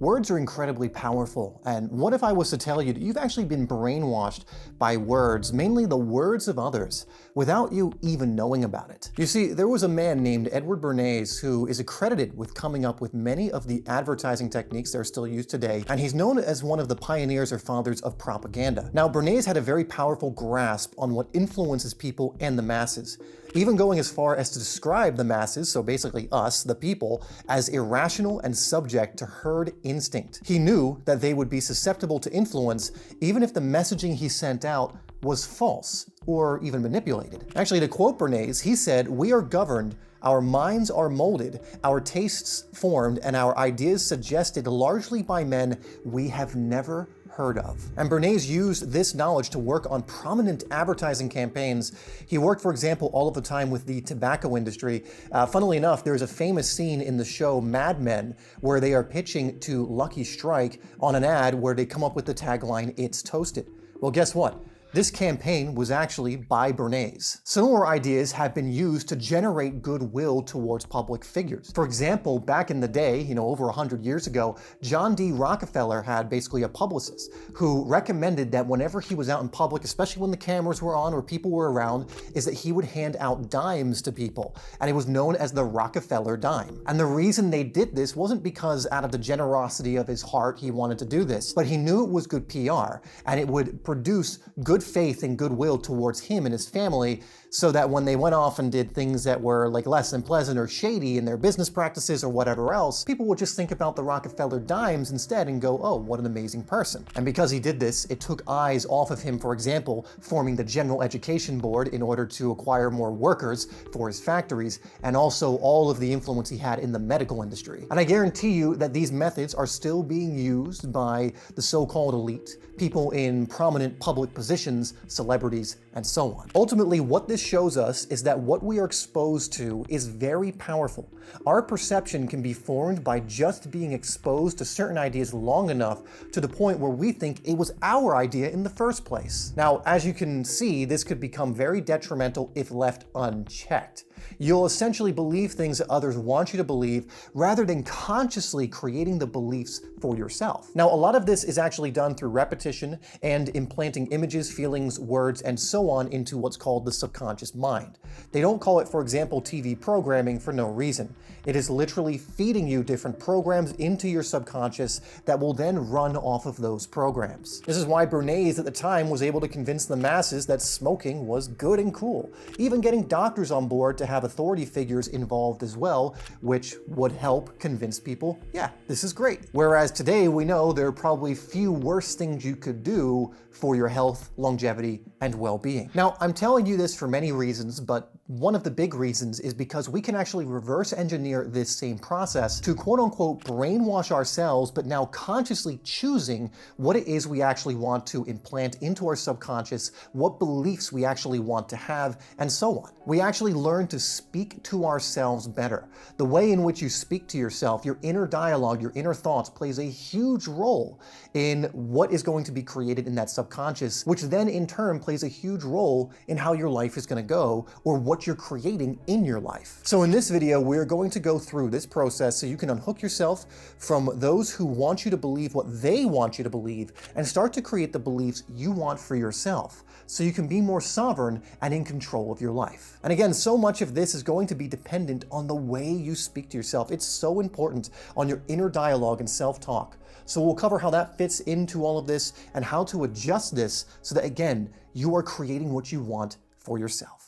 Words are incredibly powerful, and what if I was to tell you that you've actually been brainwashed by words, mainly the words of others, without you even knowing about it? You see, there was a man named Edward Bernays who is accredited with coming up with many of the advertising techniques that are still used today, and he's known as one of the pioneers or fathers of propaganda. Now, Bernays had a very powerful grasp on what influences people and the masses, even going as far as to describe the masses, so basically us, the people, as irrational and subject to herd instinct. He knew that they would be susceptible to influence even if the messaging he sent out was false or even manipulated. Actually, to quote Bernays, he said, "We are governed, our minds are molded, our tastes formed, and our ideas suggested largely by men we have never heard of." And Bernays used this knowledge to work on prominent advertising campaigns. He worked, for example, all of the time with the tobacco industry. Funnily enough, there's a famous scene in the show Mad Men where they are pitching to Lucky Strike on an ad where they come up with the tagline, "It's toasted." Well, guess what? This campaign was actually by Bernays. Similar ideas have been used to generate goodwill towards public figures. For example, back in the day, over 100 years ago, John D. Rockefeller had basically a publicist who recommended that whenever he was out in public, especially when the cameras were on or people were around, is that he would hand out dimes to people. And it was known as the Rockefeller dime. And the reason they did this wasn't because out of the generosity of his heart he wanted to do this, but he knew it was good PR and it would produce good faith and goodwill towards him and his family, so that when they went off and did things that were less than pleasant or shady in their business practices or whatever else, people would just think about the Rockefeller dimes instead and go, "Oh, what an amazing person." And because he did this, it took eyes off of him, for example, forming the General Education Board in order to acquire more workers for his factories, and also all of the influence he had in the medical industry. And I guarantee you that these methods are still being used by the so-called elite, people in prominent public positions, celebrities, and so on. Ultimately, what this shows us is that what we are exposed to is very powerful. Our perception can be formed by just being exposed to certain ideas long enough to the point where we think it was our idea in the first place. Now, as you can see, this could become very detrimental if left unchecked. You'll essentially believe things that others want you to believe rather than consciously creating the beliefs for yourself. Now, a lot of this is actually done through repetition and implanting images, feelings, words, and so on into what's called the subconscious mind. They don't call it, for example, TV programming for no reason. It is literally feeding you different programs into your subconscious that will then run off of those programs. This is why Bernays at the time was able to convince the masses that smoking was good and cool, even getting doctors on board to have authority figures involved as well, which would help convince people, yeah, this is great. Whereas today we know there are probably few worse things you could do for your health, longevity, and well-being. Now, I'm telling you this for many reasons, but one of the big reasons is because we can actually reverse engineer this same process to quote-unquote brainwash ourselves, but now consciously choosing what it is we actually want to implant into our subconscious, what beliefs we actually want to have, and so on. We actually learn to speak to ourselves better. The way in which you speak to yourself, your inner dialogue, your inner thoughts plays a huge role in what is going to be created in that subconscious, which then in turn plays a huge role in how your life is going to go or what you're creating in your life. So in this video, we're going to go through this process so you can unhook yourself from those who want you to believe what they want you to believe and start to create the beliefs you want for yourself so you can be more sovereign and in control of your life. And again, so much of this is going to be dependent on the way you speak to yourself. It's so important on your inner dialogue and self-talk. So we'll cover how that fits into all of this and how to adjust this so that, again, you are creating what you want for yourself.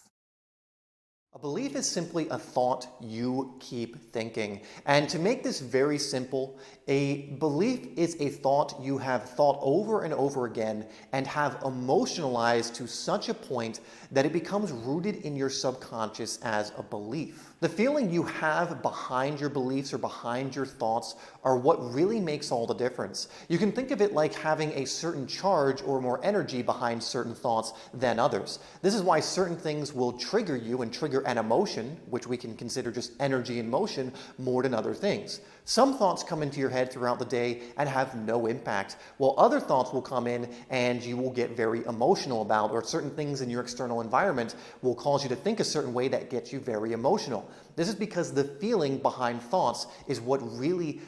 A belief is simply a thought you keep thinking. And to make this very simple, a belief is a thought you have thought over and over again and have emotionalized to such a point that it becomes rooted in your subconscious as a belief. The feeling you have behind your beliefs or behind your thoughts are what really makes all the difference. You can think of it like having a certain charge or more energy behind certain thoughts than others. This is why certain things will trigger you and trigger an emotion, which we can consider just energy in motion, more than other things. Some thoughts come into your head throughout the day and have no impact, while other thoughts will come in and you will get very emotional about, or certain things in your external environment will cause you to think a certain way that gets you very emotional. This is because the feeling behind thoughts is what really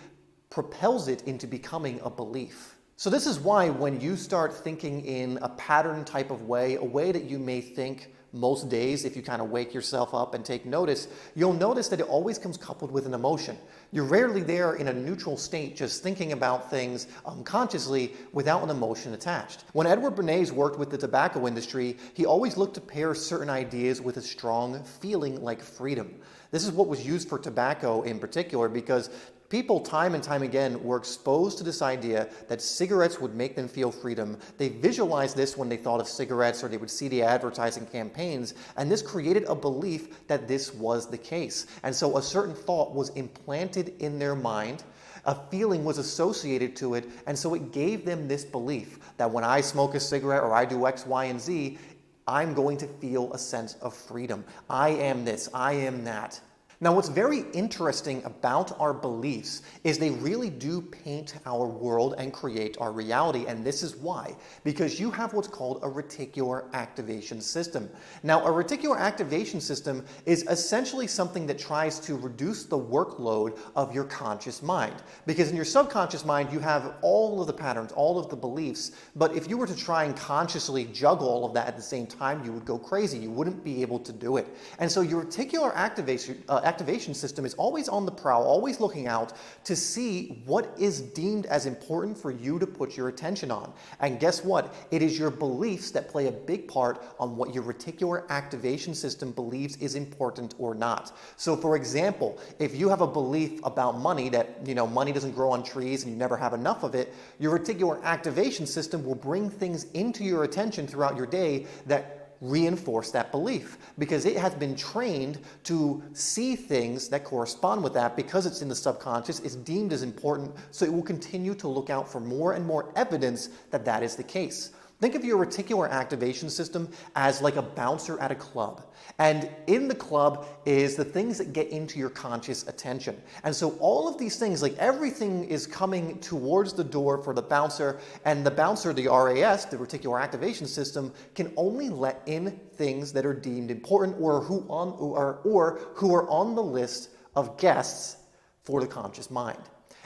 propels it into becoming a belief. So this is why when you start thinking in a pattern type of way, a way that you may think most days, if you kind of wake yourself up and take notice, you'll notice that it always comes coupled with an emotion. You're rarely there in a neutral state just thinking about things unconsciously without an emotion attached. When Edward Bernays worked with the tobacco industry, he always looked to pair certain ideas with a strong feeling like freedom. This is what was used for tobacco in particular because people time and time again were exposed to this idea that cigarettes would make them feel freedom. They visualized this when they thought of cigarettes or they would see the advertising campaigns, and this created a belief that this was the case. And so a certain thought was implanted in their mind, a feeling was associated to it, and so it gave them this belief that when I smoke a cigarette or I do X, Y, and Z, I'm going to feel a sense of freedom. I am this, I am that. Now, what's very interesting about our beliefs is they really do paint our world and create our reality, and this is why. Because you have what's called a reticular activation system. Now, a reticular activation system is essentially something that tries to reduce the workload of your conscious mind. Because in your subconscious mind, you have all of the patterns, all of the beliefs, but if you were to try and consciously juggle all of that at the same time, you would go crazy. You wouldn't be able to do it. And so your reticular activation system is always on the prowl, always looking out to see what is deemed as important for you to put your attention on. And guess what? It is your beliefs that play a big part on what your reticular activation system believes is important or not. So for example, if you have a belief about money that, money doesn't grow on trees and you never have enough of it, your reticular activation system will bring things into your attention throughout your day that reinforce that belief because it has been trained to see things that correspond with that because it's in the subconscious, it's deemed as important, so it will continue to look out for more and more evidence that that is the case. Think of your reticular activation system as like a bouncer at a club. And in the club is the things that get into your conscious attention. And so all of these things, like everything is coming towards the door for the bouncer, and the bouncer, the RAS, the reticular activation system, can only let in things that are deemed important or who are on the list of guests for the conscious mind.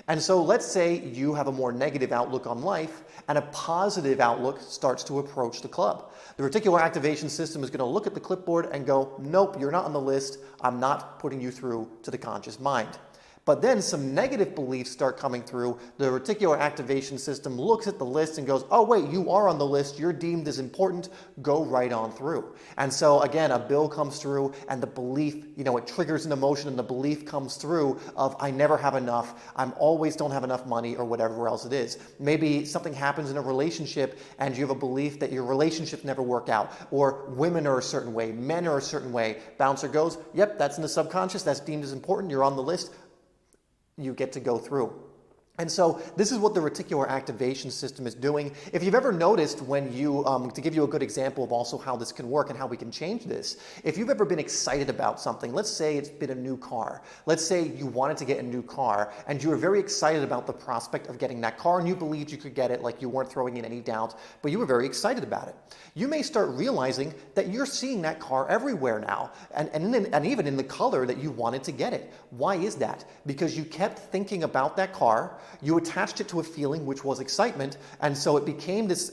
And so let's say you have a more negative outlook on life and a positive outlook starts to approach the club. The reticular activation system is going to look at the clipboard and go, nope, you're not on the list. I'm not putting you through to the conscious mind. But then some negative beliefs start coming through. The reticular activation system looks at the list and goes, oh wait, you are on the list, you're deemed as important, go right on through. And so again, a bill comes through and the belief, it triggers an emotion and the belief comes through of I never have enough, I'm always don't have enough money or whatever else it is. Maybe something happens in a relationship and you have a belief that your relationships never work out, or women are a certain way, men are a certain way. Bouncer goes, yep, that's in the subconscious, that's deemed as important, you're on the list. You get to go through. And so this is what the reticular activation system is doing. If you've ever noticed when you, to give you a good example of also how this can work and how we can change this, if you've ever been excited about something, let's say it's been a new car. Let's say you wanted to get a new car and you were very excited about the prospect of getting that car and you believed you could get it, like you weren't throwing in any doubt, but you were very excited about it. You may start realizing that you're seeing that car everywhere now and even in the color that you wanted to get it. Why is that? Because you kept thinking about that car. You attached it to a feeling which was excitement, and so it became this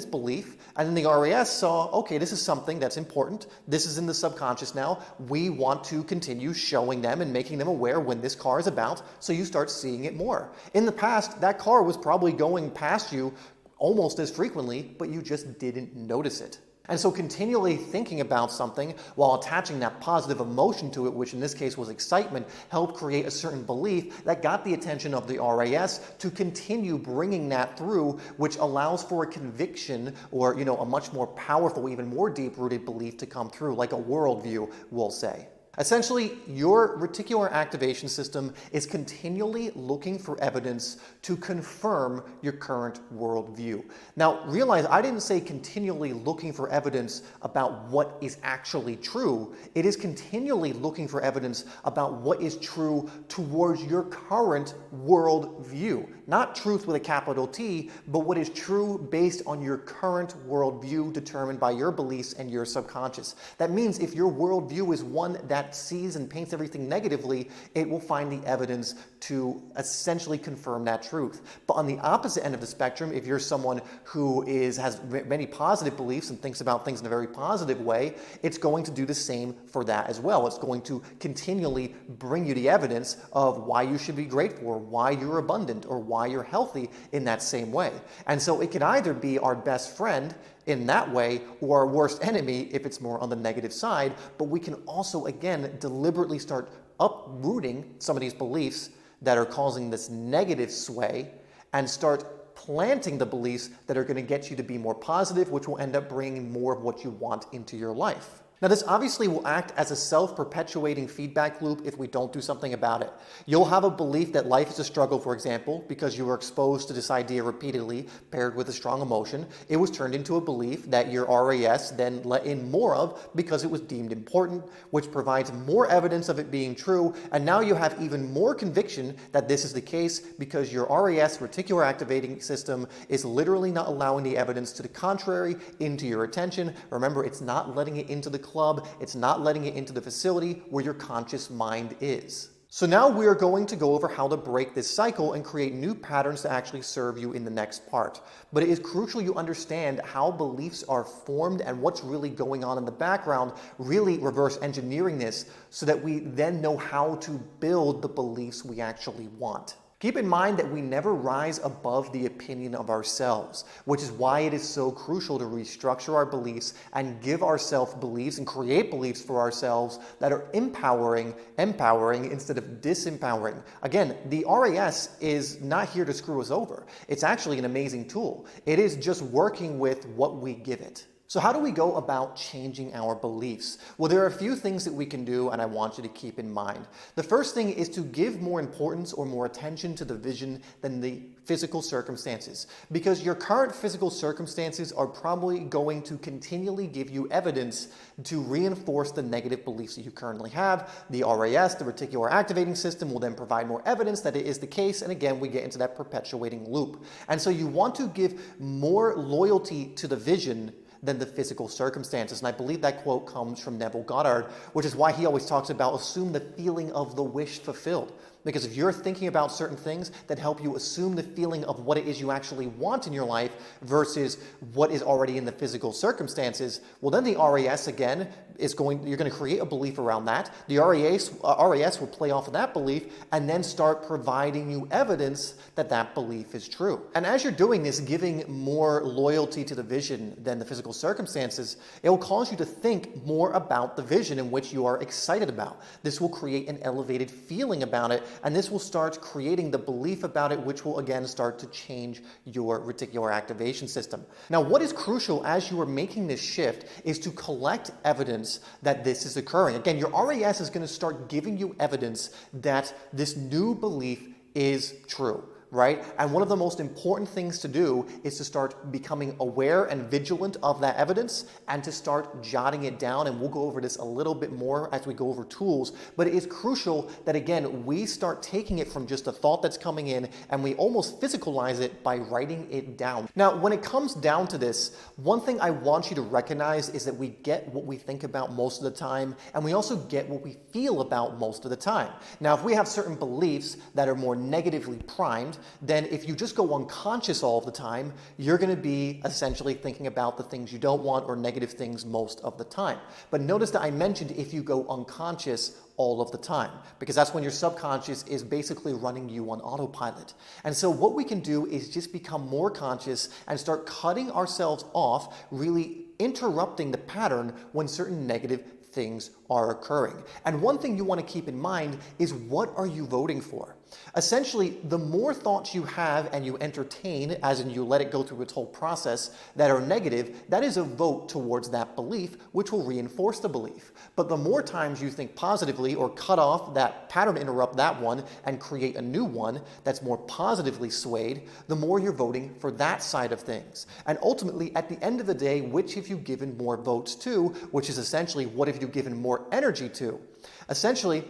belief, and then the RAS saw, okay, this is something that's important, this is in the subconscious now, we want to continue showing them and making them aware when this car is about, so you start seeing it more. In the past, that car was probably going past you almost as frequently, but you just didn't notice it. And so continually thinking about something while attaching that positive emotion to it, which in this case was excitement, helped create a certain belief that got the attention of the RAS to continue bringing that through, which allows for a conviction or, a much more powerful, even more deep-rooted belief to come through, like a worldview, we'll say. Essentially, your reticular activation system is continually looking for evidence to confirm your current worldview. Now, realize I didn't say continually looking for evidence about what is actually true. It is continually looking for evidence about what is true towards your current worldview. Not truth with a capital T, but what is true based on your current worldview determined by your beliefs and your subconscious. That means if your worldview is one that sees and paints everything negatively, it will find the evidence to essentially confirm that truth. But on the opposite end of the spectrum, if you're someone who has many positive beliefs and thinks about things in a very positive way, it's going to do the same for that as well. It's going to continually bring you the evidence of why you should be grateful, or why you're abundant, or why you're healthy in that same way. And so it can either be our best friend in that way, or our worst enemy if it's more on the negative side. But we can also, again, deliberately start uprooting some of these beliefs that are causing this negative sway and start planting the beliefs that are going to get you to be more positive, which will end up bringing more of what you want into your life. Now, this obviously will act as a self-perpetuating feedback loop if we don't do something about it. You'll have a belief that life is a struggle, for example, because you were exposed to this idea repeatedly, paired with a strong emotion. It was turned into a belief that your RAS then let in more of because it was deemed important, which provides more evidence of it being true. And now you have even more conviction that this is the case because your RAS, reticular activating system, is literally not allowing the evidence to the contrary into your attention. Remember, it's not letting it into the club, it's not letting it into the facility where your conscious mind is. So now we are going to go over how to break this cycle and create new patterns to actually serve you in the next part. But it is crucial you understand how beliefs are formed and what's really going on in the background, really reverse engineering this so that we then know how to build the beliefs we actually want. Keep in mind that we never rise above the opinion of ourselves, which is why it is so crucial to restructure our beliefs and give ourselves beliefs and create beliefs for ourselves that are empowering instead of disempowering. Again, the RAS is not here to screw us over. It's actually an amazing tool. It is just working with what we give it. So how do we go about changing our beliefs? Well, there are a few things that we can do, and I want you to keep in mind. The first thing is to give more importance or more attention to the vision than the physical circumstances, because your current physical circumstances are probably going to continually give you evidence to reinforce the negative beliefs that you currently have. The RAS, the reticular activating system, will then provide more evidence that it is the case, and again, we get into that perpetuating loop. And so you want to give more loyalty to the vision than the physical circumstances. And I believe that quote comes from Neville Goddard, which is why he always talks about assume the feeling of the wish fulfilled. Because if you're thinking about certain things that help you assume the feeling of what it is you actually want in your life versus what is already in the physical circumstances, well, then the RAS again you're going to create a belief around that. The RAS will play off of that belief and then start providing you evidence that that belief is true. And as you're doing this, giving more loyalty to the vision than the physical circumstances, it will cause you to think more about the vision in which you are excited about. This will create an elevated feeling about it, and this will start creating the belief about it, which will again start to change your reticular activation system. Now, what is crucial as you are making this shift is to collect evidence that this is occurring. Again, your RAS is going to start giving you evidence that this new belief is true. Right? And one of the most important things to do is to start becoming aware and vigilant of that evidence and to start jotting it down. And we'll go over this a little bit more as we go over tools. But it is crucial that, again, we start taking it from just a thought that's coming in and we almost physicalize it by writing it down. Now, when it comes down to this, one thing I want you to recognize is that we get what we think about most of the time, and we also get what we feel about most of the time. Now, if we have certain beliefs that are more negatively primed, then if you just go unconscious all of the time, you're going to be essentially thinking about the things you don't want or negative things most of the time. But notice that I mentioned if you go unconscious all of the time, because that's when your subconscious is basically running you on autopilot. And so what we can do is just become more conscious and start cutting ourselves off, really interrupting the pattern when certain negative things are occurring. And one thing you want to keep in mind is, what are you voting for? Essentially, the more thoughts you have and you entertain, as in you let it go through its whole process, that are negative, that is a vote towards that belief, which will reinforce the belief. But the more times you think positively or cut off that pattern, interrupt that one, and create a new one that's more positively swayed, the more you're voting for that side of things. And ultimately, at the end of the day, which have you given more votes to, which is essentially what have you given more energy to? Essentially,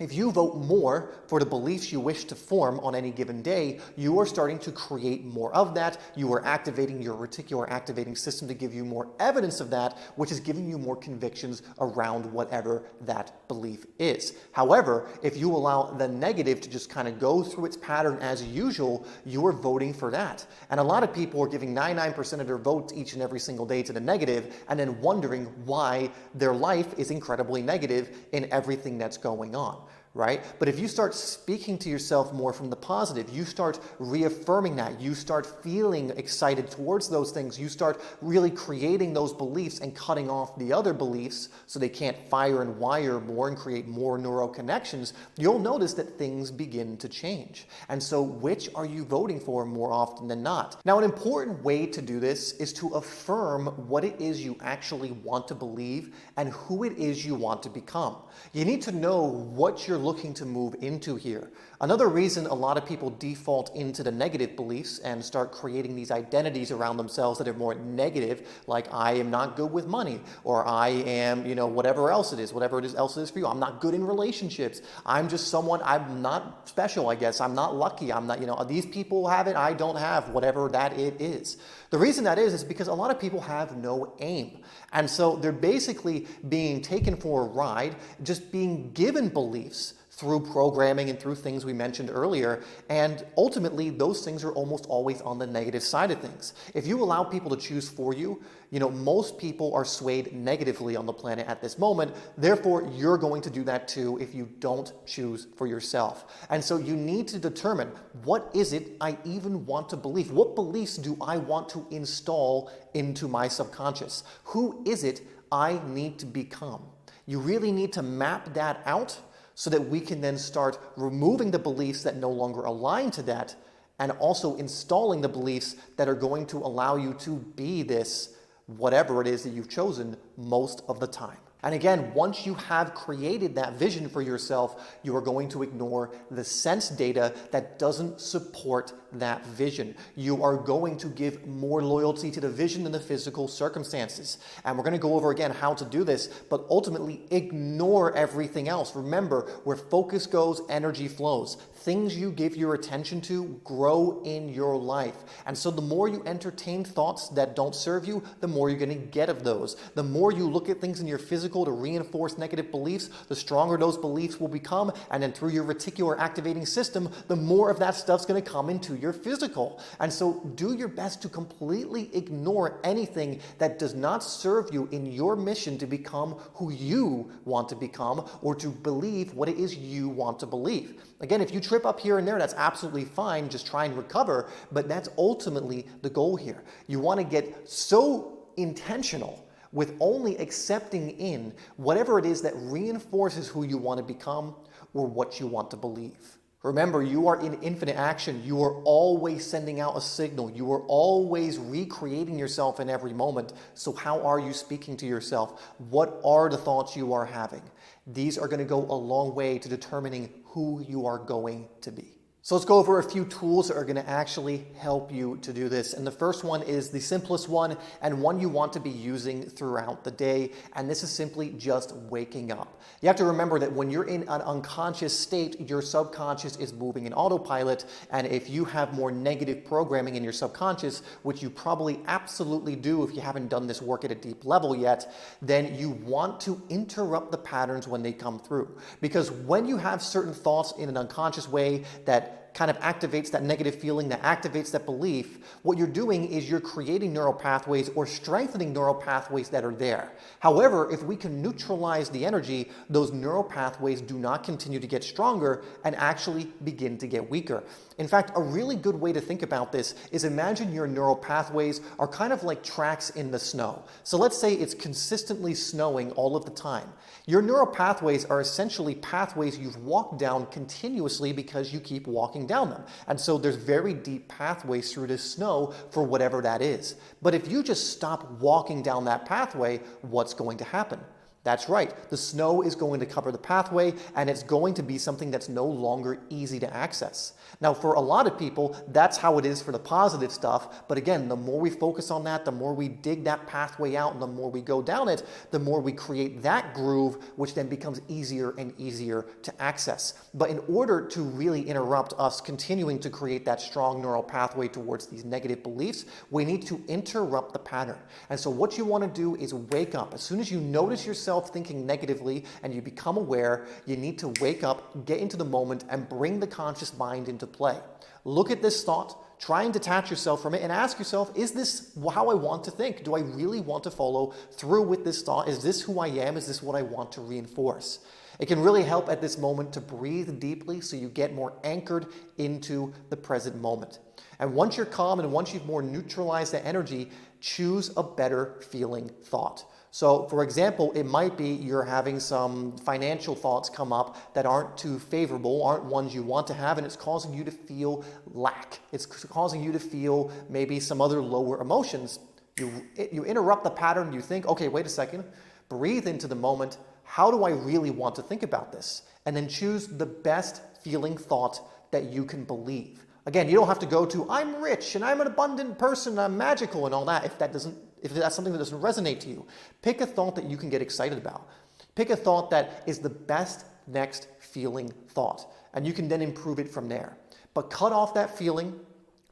If you vote more for the beliefs you wish to form on any given day, you are starting to create more of that. You are activating your reticular activating system to give you more evidence of that, which is giving you more convictions around whatever that belief is. However, if you allow the negative to just kind of go through its pattern as usual, you are voting for that. And a lot of people are giving 99% of their votes each and every single day to the negative, and then wondering why their life is incredibly negative in everything that's going on. Right? But if you start speaking to yourself more from the positive, you start reaffirming that, you start feeling excited towards those things, you start really creating those beliefs and cutting off the other beliefs so they can't fire and wire more and create more neural connections, you'll notice that things begin to change. And so which are you voting for more often than not? Now, an important way to do this is to affirm what it is you actually want to believe and who it is you want to become. You need to know what you're looking to move into here. Another reason a lot of people default into the negative beliefs and start creating these identities around themselves that are more negative, like I am not good with money, or I am, whatever else it is for you. I'm not good in relationships. I'm just someone, I'm not special, I guess. I'm not lucky. I'm not, these people have it, I don't have, whatever that it is. The reason that is because a lot of people have no aim. And so they're basically being taken for a ride, just being given beliefs through programming and through things we mentioned earlier, and ultimately those things are almost always on the negative side of things. If you allow people to choose for you, most people are swayed negatively on the planet at this moment, therefore you're going to do that too if you don't choose for yourself. And so you need to determine, what is it I even want to believe? What beliefs do I want to install into my subconscious? Who is it I need to become? You really need to map that out so that we can then start removing the beliefs that no longer align to that, and also installing the beliefs that are going to allow you to be this, whatever it is that you've chosen, most of the time. And again, once you have created that vision for yourself, you are going to ignore the sense data that doesn't support that vision. You are going to give more loyalty to the vision than the physical circumstances. And we're going to go over again how to do this, but ultimately ignore everything else. Remember, where focus goes, energy flows. Things you give your attention to grow in your life. And so the more you entertain thoughts that don't serve you, the more you're going to get of those. The more you look at things in your physical to reinforce negative beliefs, the stronger those beliefs will become, and then through your reticular activating system, the more of that stuff's going to come into your physical. And so do your best to completely ignore anything that does not serve you in your mission to become who you want to become, or to believe what it is you want to believe. Again, if you trip up here and there, that's absolutely fine. Just try and recover, but that's ultimately the goal here. You want to get so intentional with only accepting in whatever it is that reinforces who you want to become or what you want to believe. Remember, you are in infinite action. You are always sending out a signal. You are always recreating yourself in every moment. So how are you speaking to yourself? What are the thoughts you are having? These are going to go a long way to determining who you are going to be. So let's go over a few tools that are going to actually help you to do this. And the first one is the simplest one, and one you want to be using throughout the day. And this is simply just waking up. You have to remember that when you're in an unconscious state, your subconscious is moving in autopilot. And if you have more negative programming in your subconscious, which you probably absolutely do if you haven't done this work at a deep level yet, then you want to interrupt the patterns when they come through. Because when you have certain thoughts in an unconscious way that kind of activates that negative feeling, that activates that belief, what you're doing is you're creating neural pathways or strengthening neural pathways that are there. However, if we can neutralize the energy, those neural pathways do not continue to get stronger and actually begin to get weaker. In fact, a really good way to think about this is imagine your neural pathways are kind of like tracks in the snow. So let's say it's consistently snowing all of the time. Your neural pathways are essentially pathways you've walked down continuously because you keep walking down them. And so there's very deep pathways through this snow for whatever that is. But if you just stop walking down that pathway, what's going to happen? That's right. The snow is going to cover the pathway, and it's going to be something that's no longer easy to access. Now, for a lot of people, that's how it is for the positive stuff. But again, the more we focus on that, the more we dig that pathway out, and the more we go down it, the more we create that groove, which then becomes easier and easier to access. But in order to really interrupt us continuing to create that strong neural pathway towards these negative beliefs, we need to interrupt the pattern. And so what you want to do is wake up. As soon as you notice yourself thinking negatively and you become aware, you need to wake up, get into the moment, and bring the conscious mind into play. Look at this thought, try and detach yourself from it, and ask yourself, is this how I want to think? Do I really want to follow through with this thought? Is this who I am? Is this what I want to reinforce? It can really help at this moment to breathe deeply so you get more anchored into the present moment. And once you're calm and once you've more neutralized that energy, choose a better feeling thought. So, for example, it might be you're having some financial thoughts come up that aren't too favorable, aren't ones you want to have, and it's causing you to feel lack. It's causing you to feel maybe some other lower emotions. You interrupt the pattern, you think, okay, wait a second, breathe into the moment. How do I really want to think about this? And then choose the best feeling thought that you can believe. Again, you don't have to go to, I'm rich and I'm an abundant person, I'm magical and all that, if that's something that doesn't resonate to you. Pick a thought that you can get excited about. Pick a thought that is the best next feeling thought, and you can then improve it from there. But cut off that feeling,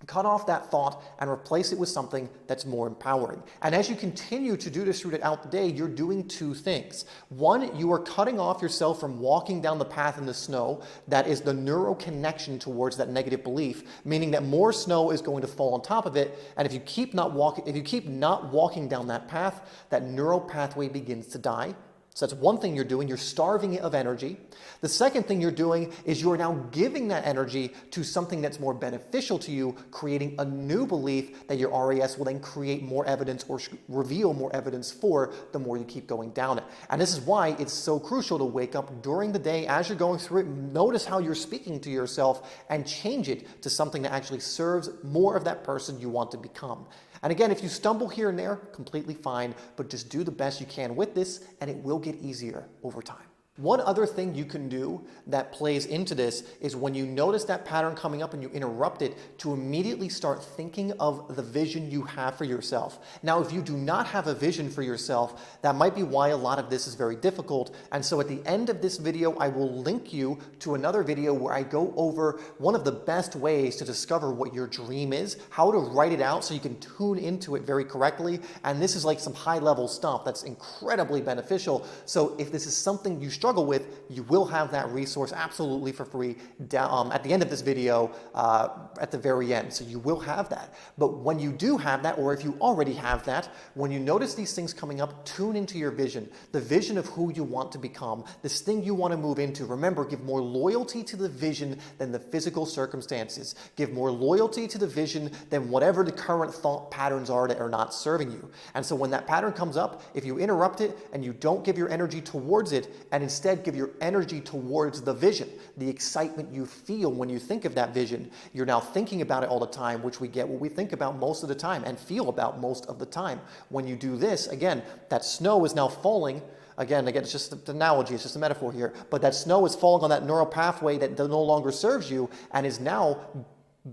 cut off that thought, and replace it with something that's more empowering. And as you continue to do this throughout the day, you're doing two things. One, you are cutting off yourself from walking down the path in the snow. That is the neural connection towards that negative belief, meaning that more snow is going to fall on top of it. And if you keep not walking down that path, that neural pathway begins to die. So that's one thing you're doing. You're starving it of energy. The second thing you're doing is you're now giving that energy to something that's more beneficial to you, creating a new belief that your RAS will then create more evidence or reveal more evidence for the more you keep going down it. And this is why it's so crucial to wake up during the day as you're going through it. Notice how you're speaking to yourself and change it to something that actually serves more of that person you want to become. And again, if you stumble here and there, completely fine, but just do the best you can with this, and it will get easier over time. One other thing you can do that plays into this is when you notice that pattern coming up and you interrupt it, to immediately start thinking of the vision you have for yourself. Now, if you do not have a vision for yourself, that might be why a lot of this is very difficult. And so at the end of this video, I will link you to another video where I go over one of the best ways to discover what your dream is, how to write it out so you can tune into it very correctly. And this is like some high-level stuff that's incredibly beneficial. So if this is something you struggle with, you will have that resource absolutely for free at the end of this video, at the very end. So you will have that. But when you do have that, or if you already have that, when you notice these things coming up, tune into your vision, the vision of who you want to become, this thing you want to move into. Remember, give more loyalty to the vision than the physical circumstances. Give more loyalty to the vision than whatever the current thought patterns are that are not serving you. And so when that pattern comes up, if you interrupt it and you don't give your energy towards it, and instead give your energy towards the vision, the excitement you feel when you think of that vision, you're now thinking about it all the time, which we get what we think about most of the time and feel about most of the time. When you do this, again, that snow is now falling. Again, it's just an analogy, it's just a metaphor here, but that snow is falling on that neural pathway that no longer serves you and is now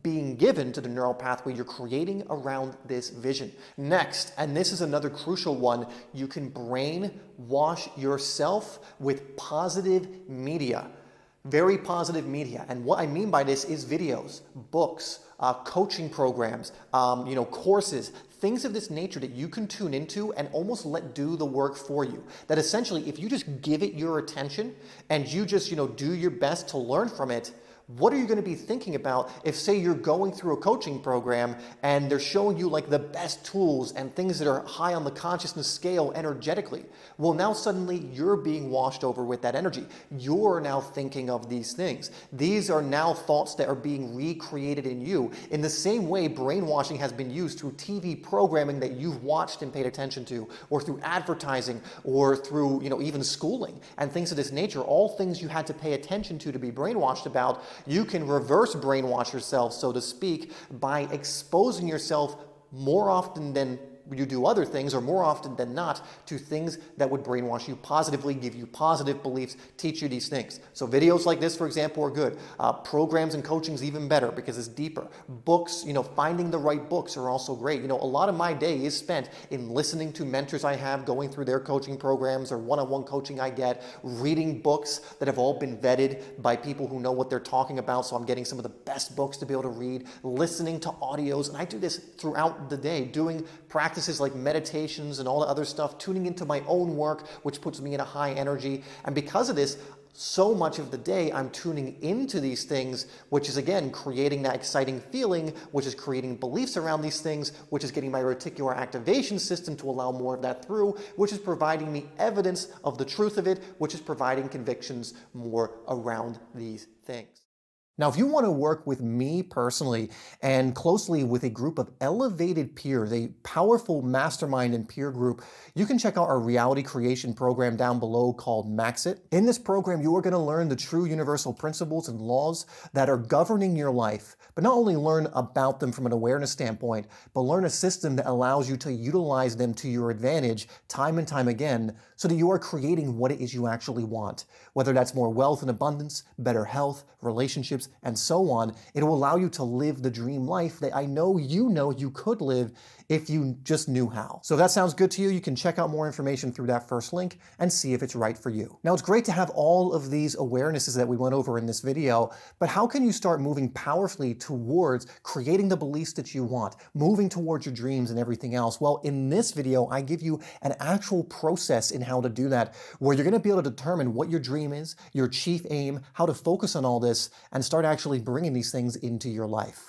being given to the neural pathway you're creating around this vision. Next, and this is another crucial one, you can brainwash yourself with positive media. Very positive media. And what I mean by this is videos, books, coaching programs, courses, things of this nature that you can tune into and almost let do the work for you. That essentially, if you just give it your attention and you just, do your best to learn from it, what are you going to be thinking about if, say, you're going through a coaching program and they're showing you like the best tools and things that are high on the consciousness scale energetically? Well, now suddenly you're being washed over with that energy. You're now thinking of these things. These are now thoughts that are being recreated in you. In the same way brainwashing has been used through TV programming that you've watched and paid attention to, or through advertising, or through, even schooling and things of this nature, all things you had to pay attention to be brainwashed about. You can reverse brainwash yourself, so to speak, by exposing yourself more often than you do other things, or more often than not, to things that would brainwash you positively, give you positive beliefs, teach you these things. So videos like this, for example, are good. Programs and coaching is even better because it's deeper. Books, finding the right books are also great. A lot of my day is spent in listening to mentors I have, going through their coaching programs or one-on-one coaching I get, reading books that have all been vetted by people who know what they're talking about, so I'm getting some of the best books to be able to read, listening to audios, and I do this throughout the day, doing practices like meditations and all the other stuff, tuning into my own work, which puts me in a high energy. And because of this, so much of the day I'm tuning into these things, which is again creating that exciting feeling, which is creating beliefs around these things, which is getting my reticular activation system to allow more of that through, which is providing me evidence of the truth of it, which is providing convictions more around these things. Now, if you want to work with me personally and closely with a group of elevated peers, a powerful mastermind and peer group, you can check out our reality creation program down below called Maxit. In this program, you are going to learn the true universal principles and laws that are governing your life, but not only learn about them from an awareness standpoint, but learn a system that allows you to utilize them to your advantage time and time again so that you are creating what it is you actually want. Whether that's more wealth and abundance, better health, relationships, and so on, it will allow you to live the dream life that I know you could live if you just knew how. So if that sounds good to you, you can check out more information through that first link and see if it's right for you. Now, it's great to have all of these awarenesses that we went over in this video, but how can you start moving powerfully towards creating the beliefs that you want, moving towards your dreams and everything else? Well, in this video, I give you an actual process in how to do that, where you're gonna be able to determine what your dream is, your chief aim, how to focus on all this, and start actually bringing these things into your life.